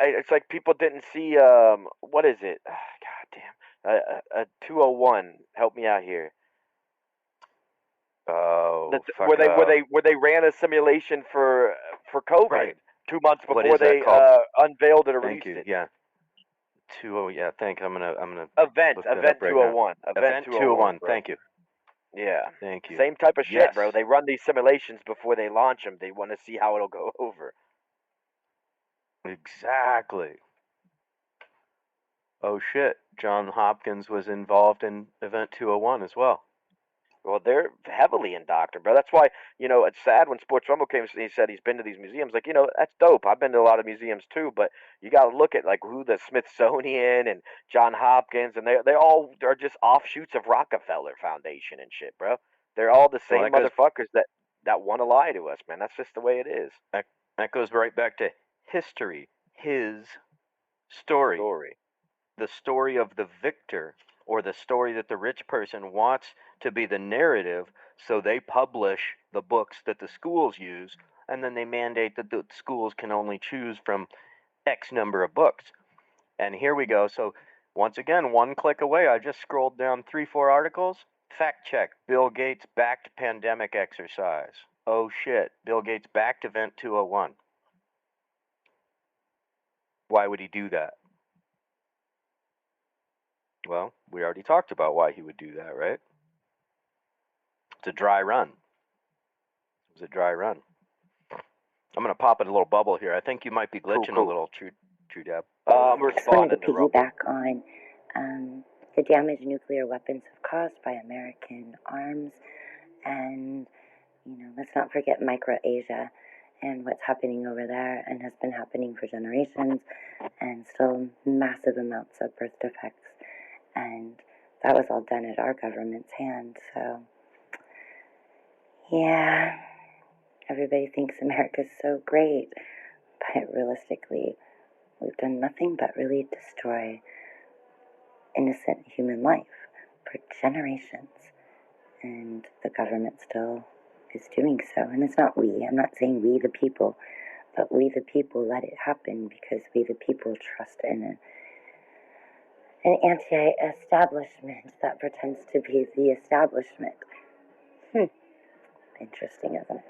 It's like people didn't see what is it? God damn. 201. Help me out here. Oh, where they ran a simulation for COVID 2 months before they unveiled it or released it. Yeah. Yeah, thank you. I'm gonna Event 201. Event 201. Thank you. Yeah. Thank you. Same type of shit, bro. They run these simulations before they launch them. They want to see how it'll go over. Exactly. Oh shit. John Hopkins was involved in Event 201 as well. Well, they're heavily indoctrinated, bro. That's why, it's sad when Sports Rumble came and he said he's been to these museums. Like, that's dope. I've been to a lot of museums too, but you got to look at like who the Smithsonian and John Hopkins, and they all are just offshoots of Rockefeller Foundation and shit, bro. They're all the same motherfuckers that want to lie to us, man. That's just the way it is. That goes right back to history. His story. The story of the victor, or the story that the rich person wants to be the narrative, so they publish the books that the schools use, and then they mandate that the schools can only choose from X number of books. And here we go. So once again, one click away, I just scrolled down 3-4 articles. Fact check: Bill Gates backed pandemic exercise. Oh shit, Bill Gates backed Event 201. Why would he do that? Well, we already talked about why he would do that, right? It's a dry run. It was a dry run. I'm going to pop in a little bubble here. I think you might be glitching a little, True Dab. I'm responding to piggyback on the damage nuclear weapons have caused by American arms, and let's not forget Micro-Asia and what's happening over there, and has been happening for generations, and still massive amounts of birth defects. And that was all done at our government's hand. So, yeah, everybody thinks America's so great, but realistically, we've done nothing but really destroy innocent human life for generations. and the government still is doing so. And it's not we, I'm not saying we the people, but we the people let it happen because we the people trust in an anti-establishment that pretends to be the establishment. Interesting, isn't it?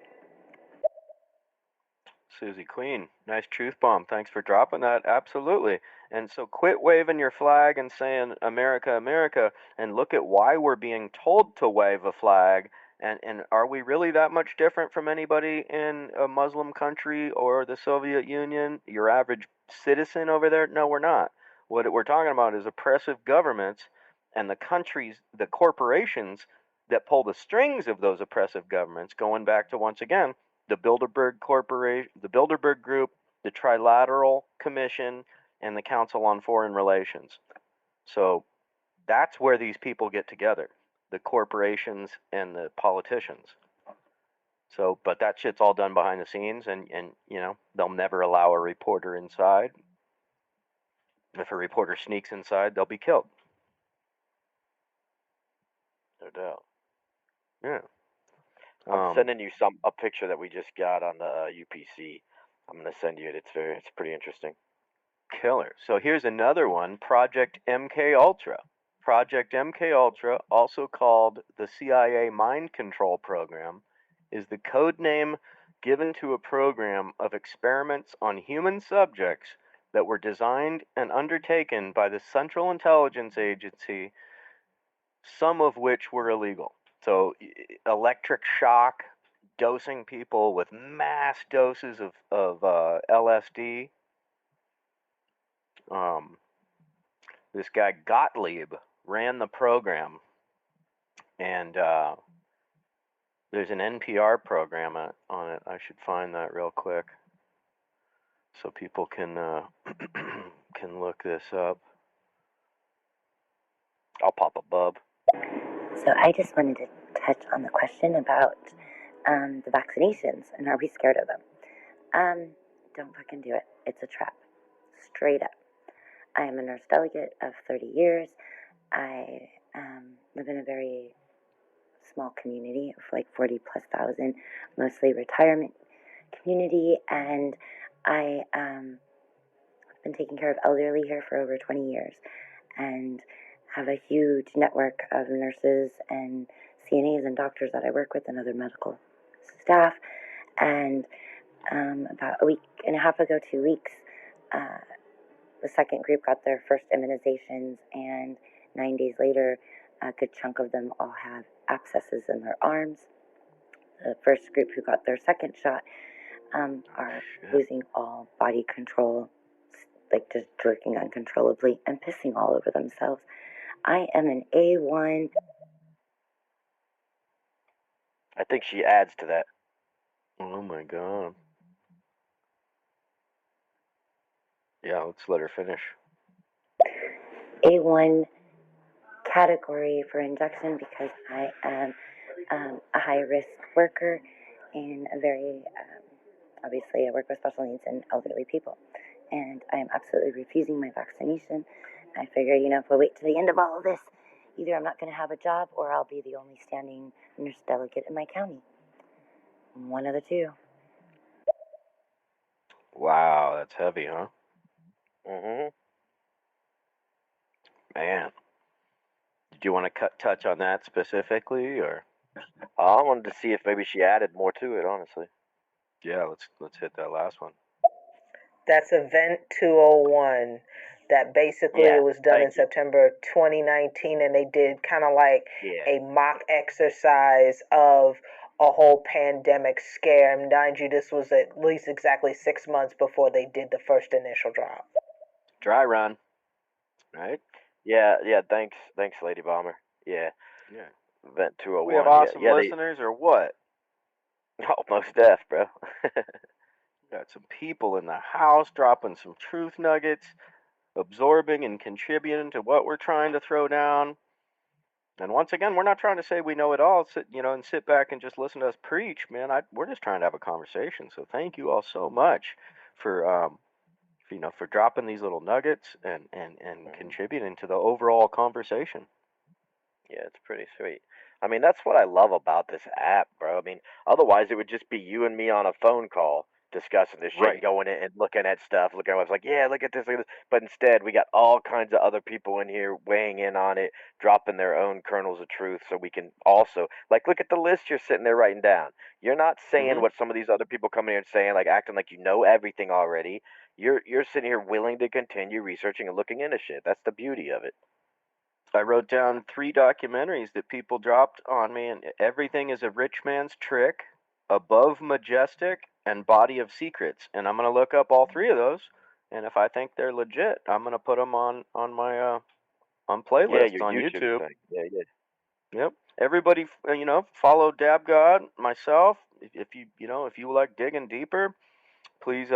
Susie Queen, nice truth bomb. Thanks for dropping that. Absolutely. And so quit waving your flag and saying America, America, and look at why we're being told to wave a flag. And are we really that much different from anybody in a Muslim country or the Soviet Union? Your average citizen over there? No, we're not. What we're talking about is oppressive governments and the countries, the corporations that pull the strings of those oppressive governments, going back to, once again, the Bilderberg Corporation, the Bilderberg Group, the Trilateral Commission, and the Council on Foreign Relations. So that's where these people get together, the corporations and the politicians. So, but that shit's all done behind the scenes, and you know, they'll never allow a reporter inside. If a reporter sneaks inside, they'll be killed. No doubt. Yeah. I'm sending you a picture that we just got on the UPC. I'm gonna send you it. It's pretty interesting. Killer. So here's another one, Project MK Ultra. Project MK Ultra, also called the CIA Mind Control Program, is the code name given to a program of experiments on human subjects that were designed and undertaken by the Central Intelligence Agency, some of which were illegal. So electric shock, dosing people with mass doses of LSD. This guy Gottlieb ran the program, and there's an NPR program on it. I should find that real quick so people can can look this up. I'll pop a bub. So I just wanted to touch on the question about the vaccinations and are we scared of them? Don't fucking do it. It's a trap. Straight up. I am a nurse delegate of 30 years. I live in a very small community of like 40 plus thousand, mostly retirement community, and I have been taking care of elderly here for over 20 years and have a huge network of nurses and CNAs and doctors that I work with and other medical staff. And about a week and a half ago, 2 weeks, the second group got their first immunizations, and 9 days later, a good chunk of them all have abscesses in their arms. The first group who got their second shot are losing all body control, like just jerking uncontrollably and pissing all over themselves. I am an A1. I think she adds to that. Oh my god. Yeah, let's let her finish. A1 category for injection because I am a high-risk worker and a very, obviously I work with special needs and elderly people. And I am absolutely refusing my vaccination. I figure, if I wait to the end of all of this, either I'm not going to have a job or I'll be the only standing nurse delegate in my county. One of the two. Wow, that's heavy, huh? Mm-hmm. Man. Did you want to touch on that specifically, or? I wanted to see if maybe she added more to it, honestly. Yeah, let's hit that last one. That's Event 201. That basically it was done in September 2019, and they did kind of like a mock exercise of a whole pandemic scare. And mind you, this was at least exactly 6 months before they did the first initial drop. Dry run, right? Yeah. Thanks, Lady Bomber. Yeah. Event 201. We have awesome listeners, or what? Oh, most deaf, bro. Got some people in the house dropping some truth nuggets, absorbing and contributing to what we're trying to throw down. And once again, we're not trying to say we know it all, and sit back and just listen to us preach, man. We're just trying to have a conversation. So thank you all so much for for dropping these little nuggets and contributing to the overall conversation. Yeah, it's pretty sweet. I mean, that's what I love about this app, bro. I mean, otherwise it would just be you and me on a phone call discussing this shit, Right. going in and looking at stuff, looking at what's like, yeah, look at this, look at this. But instead, we got all kinds of other people in here weighing in on it, dropping their own kernels of truth, so we can also look at the list you're sitting there writing down. You're not saying what some of these other people coming here and saying, like acting like you know everything already. You're sitting here willing to continue researching and looking into shit. That's the beauty of it. I wrote down 3 documentaries that people dropped on me, and Everything is a Rich Man's Trick, Above Majestic, and Body of Secrets. And I'm going to look up all 3 of those, and if I think they're legit, I'm going to put them on my on playlists your on YouTube. thing. Yeah. Yep. Everybody, follow Dab God, myself. If you like digging deeper, please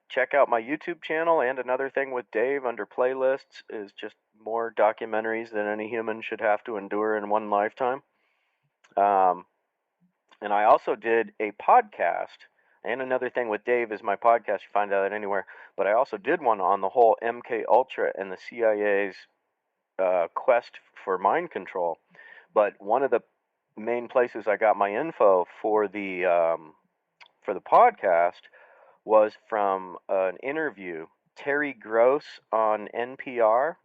check out my YouTube channel. And another thing with Dave under playlists is just more documentaries than any human should have to endure in one lifetime. And I also did a podcast. And another thing with Dave is my podcast. You find out anywhere. But I also did one on the whole MK Ultra and the CIA's quest for mind control. But one of the main places I got my info for the podcast was from an interview. Terry Gross on NPR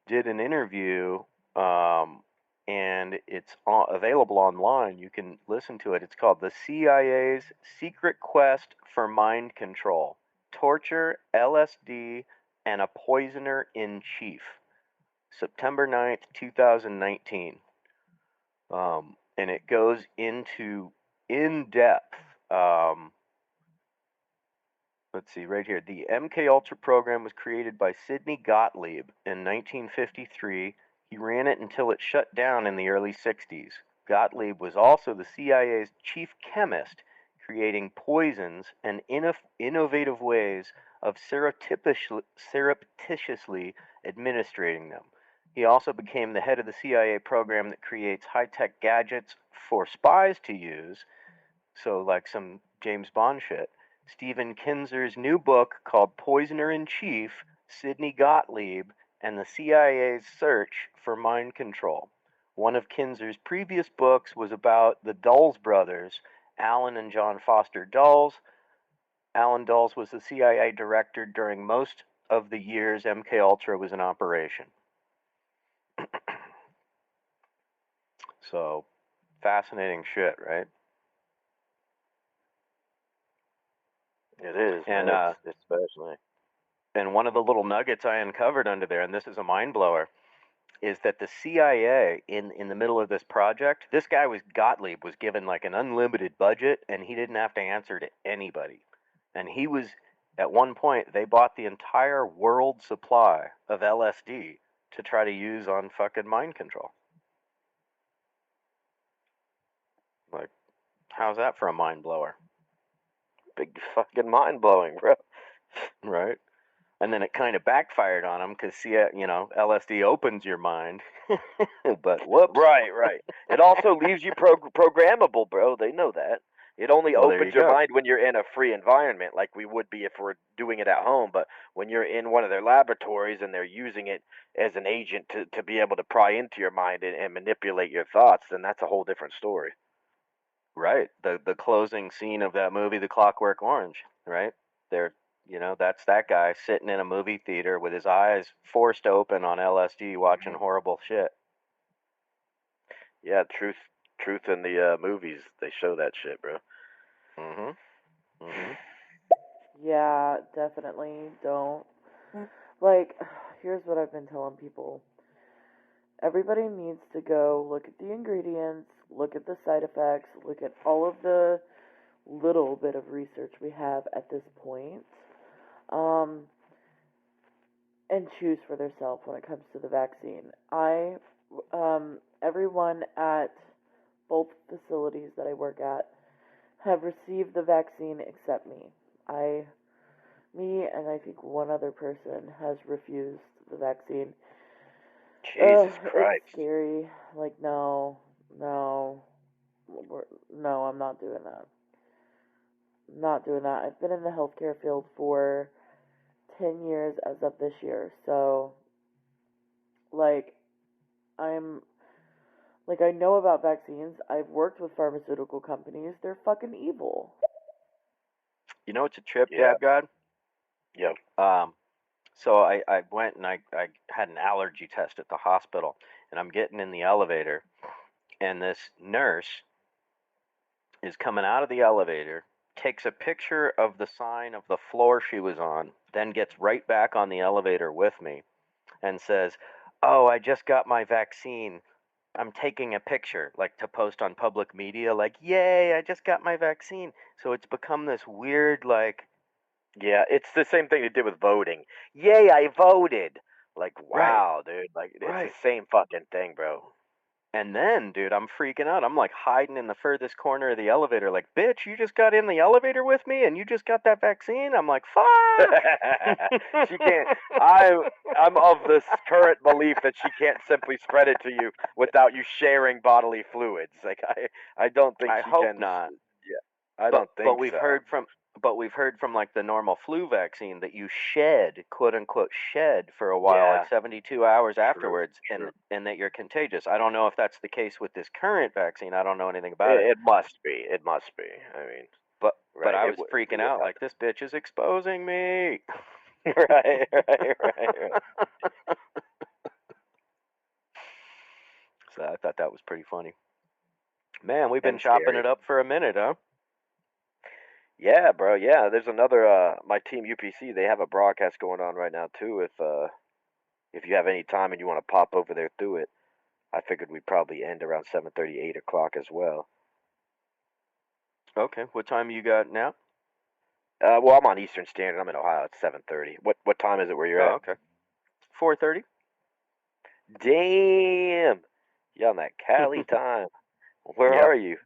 did an interview, and it's available online. You can listen to it. It's called The CIA's Secret Quest for Mind Control, Torture, LSD, and a Poisoner in Chief. September 9th, 2019. And it goes into in-depth. Let's see, right here. The MK Ultra program was created by Sidney Gottlieb in 1953. He ran it until it shut down in the early 60s. Gottlieb was also the CIA's chief chemist, creating poisons and innovative ways of surreptitiously administrating them. He also became the head of the CIA program that creates high-tech gadgets for spies to use, so like some James Bond shit. Stephen Kinzer's new book called Poisoner in Chief, Sidney Gottlieb, and the CIA's Search for Mind Control. One of Kinzer's previous books was about the Dulles brothers, Alan and John Foster Dulles. Alan Dulles was the CIA director during most of the years MK Ultra was in operation. So, fascinating shit, right? It is, and especially. And one of the little nuggets I uncovered under there, and this is a mind blower, is that the CIA in the middle of this project, this guy Gottlieb was given like an unlimited budget, and he didn't have to answer to anybody. And he was, at one point, they bought the entire world supply of LSD to try to use on fucking mind control. Like, how's that for a mind blower? Big fucking mind blowing, bro. Right? And then it kind of backfired on them because, LSD opens your mind. But whoops. Right. It also leaves you programmable, bro. They know that. It only opens your mind when you're in a free environment, like we would be if we're doing it at home. But when you're in one of their laboratories and they're using it as an agent to be able to pry into your mind and manipulate your thoughts, then that's a whole different story. Right. The closing scene of that movie, The Clockwork Orange, right? That's that guy sitting in a movie theater with his eyes forced open on LSD watching horrible shit. Yeah, truth in the movies, they show that shit, bro. Yeah, definitely don't. Like, here's what I've been telling people. Everybody needs to go look at the ingredients, look at the side effects, look at all of the little bit of research we have at this point, and choose for themselves when it comes to the vaccine. Everyone at both facilities that I work at have received the vaccine except me. Me and I think one other person has refused the vaccine. Jesus Christ. It's scary. Like, no, I'm not doing that. Not doing that. I've been in the healthcare field for 10 years as of this year. So, like, I'm Like, I know about vaccines. I've worked with pharmaceutical companies. They're fucking evil. You know what's a trip, Yeah. Dad God? Yep. So I went and I had an allergy test at the hospital, and I'm getting in the elevator, and this nurse is coming out of the elevator, takes a picture of the sign of the floor she was on, then gets right back on the elevator with me and says, "Oh, I just got my vaccine. I'm taking a picture," like to post on public media, like, "Yay, I just got my vaccine." So it's become this weird, like, yeah, it's the same thing they did with voting. Yay, I voted. Like, wow, dude. Like, it's Right. the same fucking thing, bro. And then, dude, I'm freaking out. I'm like hiding in the furthest corner of the elevator, like, "Bitch, you just got in the elevator with me and you just got that vaccine?" I'm like, "Fuck!" She can't. I'm of this current belief that she can't simply spread it to you without you sharing bodily fluids. Like, I don't think I she hope can. not. Yeah, I don't think but we've so. we've heard from like the normal flu vaccine that you shed, quote unquote, shed for a while, Yeah. like 72 hours afterwards, True. and that you're contagious. I don't know if that's the case with this current vaccine. I don't know anything about it. It must be. It must be. I mean, But right, I it was would- freaking it would out, have like, this bitch is exposing me. right. So I thought that was pretty funny. Man, we've been And chopping scary. it up for a minute, huh? Yeah, bro. Yeah, there's another. My team UPC. They have a broadcast going on right now too. If you have any time and you want to pop over there through it, I figured we'd probably end around 7:30, 8 o'clock as well. Okay, what time you got now? Well, I'm on Eastern Standard. I'm in Ohio. It's 7:30. What time is it where you're at? Okay. 4:30. Damn. You're on that Cali time. Where Yep. are you?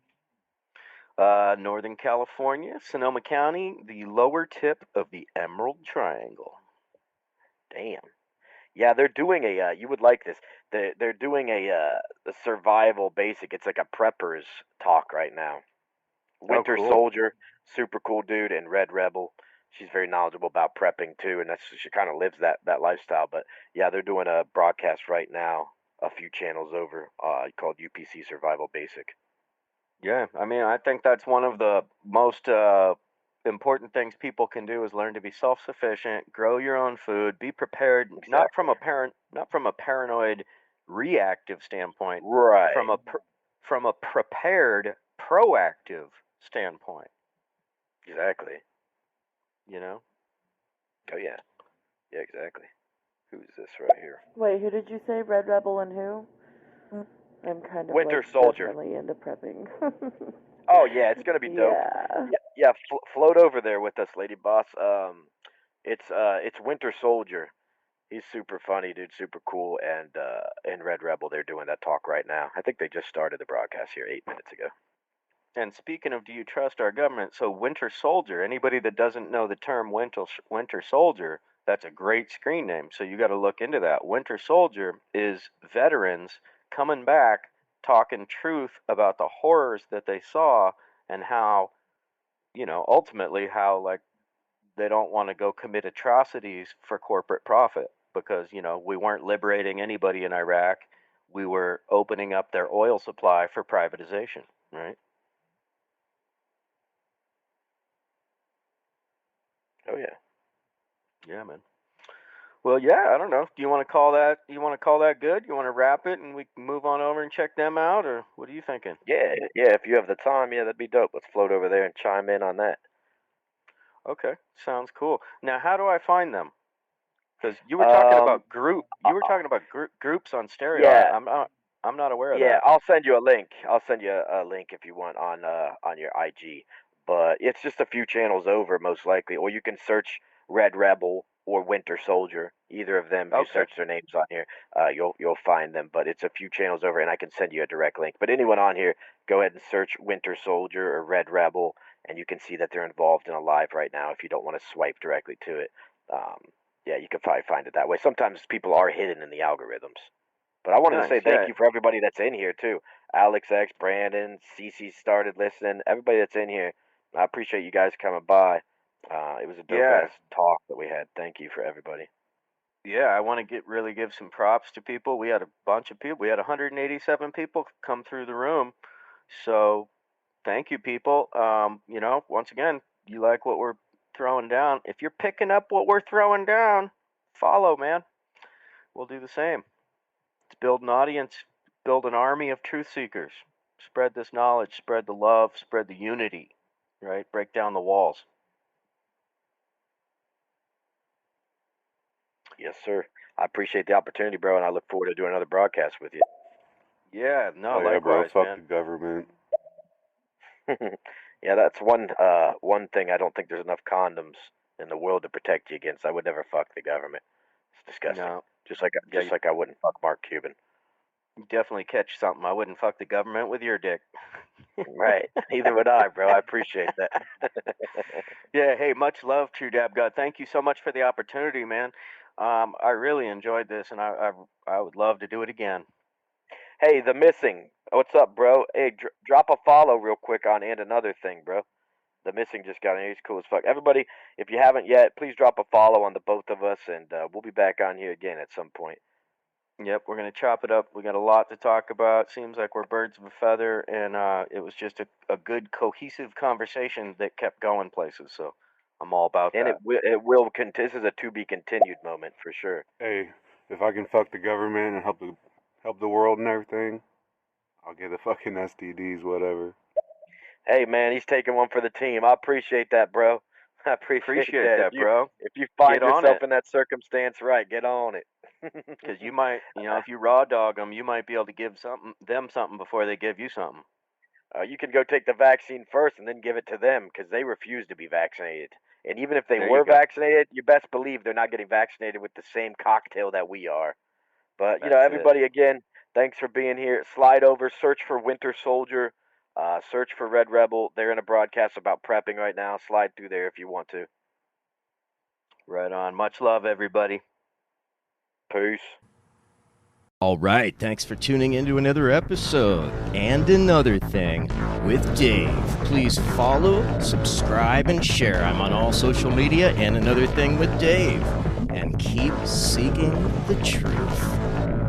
Northern California, Sonoma County, the lower tip of the Emerald Triangle. Damn. Yeah, they're doing a. You would like this. They're doing a survival basic. It's like a preppers talk right now. Winter cool. Soldier, super cool dude, and Red Rebel. She's very knowledgeable about prepping too, and she kind of lives that lifestyle. But yeah, they're doing a broadcast right now, a few channels over, called UPC Survival Basic. Yeah, I mean, I think that's one of the most important things people can do is learn to be self-sufficient, grow your own food, be prepared, Exactly. not from a paranoid reactive standpoint, Right. from a prepared proactive standpoint. Exactly. You know? Oh yeah. Yeah, exactly. Who's this right here? Wait, who did you say? Red Rebel and who? I'm kind of Winter like Soldier. definitely into prepping. Oh yeah, it's gonna be dope. Yeah. Float over there with us, Lady Boss. It's Winter Soldier. He's super funny, dude. Super cool. And in Red Rebel, they're doing that talk right now. I think they just started the broadcast here 8 minutes ago. And speaking of, do you trust our government? So Winter Soldier. Anybody that doesn't know the term Winter Soldier, that's a great screen name. So you got to look into that. Winter Soldier is veterans coming back talking truth about the horrors that they saw and how, ultimately how, like, they don't want to go commit atrocities for corporate profit because, we weren't liberating anybody in Iraq. We were opening up their oil supply for privatization, right? Oh yeah. Yeah, man. Well, yeah, I don't know. Do you want to call that? You want to call that good? You want to wrap it and we can move on over and check them out, or what are you thinking? Yeah. If you have the time, yeah, that'd be dope. Let's float over there and chime in on that. Okay, sounds cool. Now, how do I find them? Because you were talking about groups on stereo. Yeah. I'm not aware of Yeah, that. I'll send you a link. I'll send you a link if you want on your IG. But it's just a few channels over, most likely. Or you can search Red Rebel or Winter Soldier. Either of them, if you search their names on here, you'll find them. But it's a few channels over, and I can send you a direct link. But anyone on here, go ahead and search Winter Soldier or Red Rebel, and you can see that they're involved in a live right now. If you don't want to swipe directly to it, yeah, you can probably find it that way. Sometimes people are hidden in the algorithms. But I wanted to say thank you for everybody that's in here too. Alex X, Brandon, Cece started listening. Everybody that's in here, I appreciate you guys coming by. It was a dope ass talk that we had. Thank you for everybody. Yeah, I want to really give some props to people. We had a bunch of people. We had 187 people come through the room. So thank you, people. Once again, you like what we're throwing down. If you're picking up what we're throwing down, follow, man. We'll do the same. Let's build an audience, build an army of truth seekers. Spread this knowledge, spread the love, spread the unity, right? Break down the walls. Yes, sir. I appreciate the opportunity, bro, and I look forward to doing another broadcast with you. Yeah, no, yeah, likewise, bro. man. Fuck the government. Yeah, that's one thing. I don't think there's enough condoms in the world to protect you against. I would never fuck the government. It's disgusting. No. Just like I wouldn't fuck Mark Cuban. You definitely catch something. I wouldn't fuck the government with your dick. Right. Neither would I, bro. I appreciate that. Yeah, hey, much love, True Dab God. Thank you so much for the opportunity, man. I really enjoyed this, and I would love to do it again. Hey, the missing. What's up, bro? Hey, drop a follow real quick on And Another Thing, bro. The missing just got in. He's cool as fuck. Everybody, if you haven't yet, please drop a follow on the both of us, and we'll be back on here again at some point. Yep, we're going to chop it up. We got a lot to talk about. Seems like we're birds of a feather, and it was just a good, cohesive conversation that kept going places, so I'm all about and that. And it will this is a to-be-continued moment for sure. Hey, if I can fuck the government and help the world and everything, I'll get the fucking STDs, whatever. Hey, man, he's taking one for the team. I appreciate that, bro. I appreciate that, bro. If you find yourself in that circumstance, right, get on it. Because you might, if you raw dog them, you might be able to give them something before they give you something. You can go take the vaccine first and then give it to them because they refuse to be vaccinated. And even if they were vaccinated, you best believe they're not getting vaccinated with the same cocktail that we are. But, everybody, again, thanks for being here. Slide over, search for Winter Soldier, search for Red Rebel. They're in a broadcast about prepping right now. Slide through there if you want to. Right on. Much love, everybody. Peace. All right, thanks for tuning into another episode and Another Thing with Dave. Please follow, subscribe, and share. I'm on all social media and Another Thing with Dave. And keep seeking the truth.